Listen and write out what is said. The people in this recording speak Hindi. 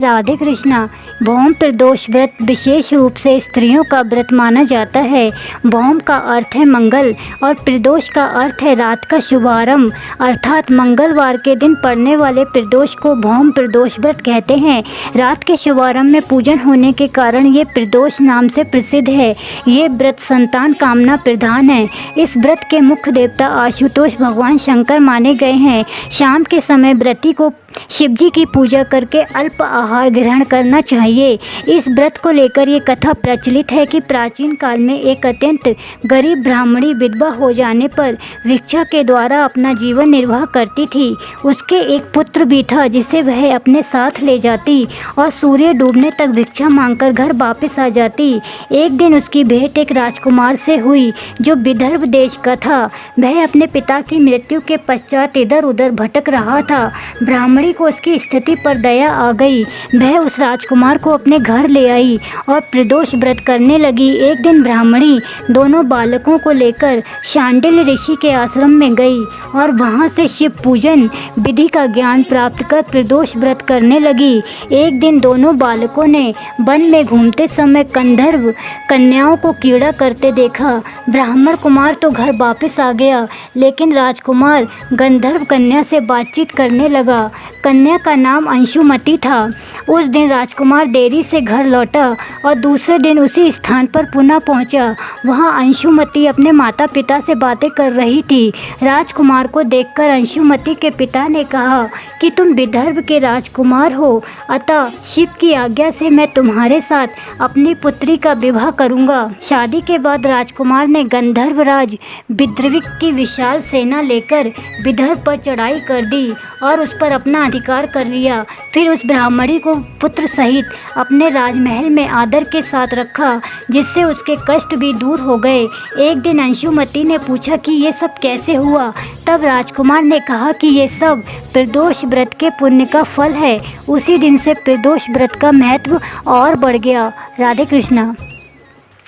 राधे कृष्णा। भौम प्रदोष व्रत विशेष रूप से स्त्रियों का व्रत माना जाता है। भौम का अर्थ है मंगल और प्रदोष का अर्थ है रात का शुभारंभ, अर्थात मंगलवार के दिन पड़ने वाले प्रदोष को भौम प्रदोष व्रत कहते हैं। रात के शुभारंभ में पूजन होने के कारण ये प्रदोष नाम से प्रसिद्ध है। ये व्रत संतान कामना प्रधान है। इस व्रत के मुख्य देवता आशुतोष भगवान शंकर माने गए हैं। शाम के समय व्रती को शिवजी की पूजा करके अल्प आहार ग्रहण करना चाहिए। इस व्रत को लेकर ये कथा प्रचलित है कि प्राचीन काल में एक अत्यंत गरीब ब्राह्मणी विधवा हो जाने पर भिक्षा के द्वारा अपना जीवन निर्वाह करती थी। उसके एक पुत्र भी था जिसे वह अपने साथ ले जाती और सूर्य डूबने तक भिक्षा मांगकर घर वापस आ जाती। एक दिन उसकी भेंट एक राजकुमार से हुई जो विदर्भ देश का था। वह अपने पिता की मृत्यु के पश्चात इधर उधर भटक रहा था। ब्राह्मणी को उसकी स्थिति पर दया आ गई। वह उस राजकुमार को अपने घर ले आई और प्रदोष व्रत करने लगी। एक दिन ब्राह्मणी दोनों बालकों को लेकर शांडिल्य ऋषि के आश्रम में गई और वहां से शिव पूजन विधि का ज्ञान प्राप्त कर प्रदोष व्रत करने लगी। एक दिन दोनों बालकों ने वन में घूमते समय गंधर्व कन्याओं को कीड़ा करते देखा। ब्राह्मण कुमार तो घर वापस आ गया, लेकिन राजकुमार गंधर्व कन्या से बातचीत करने लगा। कन्या का नाम अंशुमति था। उस दिन राजकुमार देरी से घर लौटा और दूसरे दिन उसी स्थान पर पुनः पहुंचा। वहां अंशुमति अपने माता पिता से बातें कर रही थी। राजकुमार को देखकर अंशुमति के पिता ने कहा कि तुम विदर्भ के राजकुमार हो, अतः शिव की आज्ञा से मैं तुम्हारे साथ अपनी पुत्री का विवाह करूंगा। शादी के बाद राजकुमार ने गंधर्वराज विद्रविक की विशाल सेना लेकर विदर्भ पर चढ़ाई कर दी और उस पर अपना अधिकार कर लिया। फिर उस ब्राह्मणी को पुत्र सहित अपने राजमहल में आदर के साथ रखा, जिससे उसके कष्ट भी दूर हो गए। एक दिन अंशुमति ने पूछा कि ये सब कैसे हुआ। तब राजकुमार ने कहा कि ये सब प्रदोष व्रत के पुण्य का फल है। उसी दिन से प्रदोष व्रत का महत्व और बढ़ गया। राधे कृष्णा।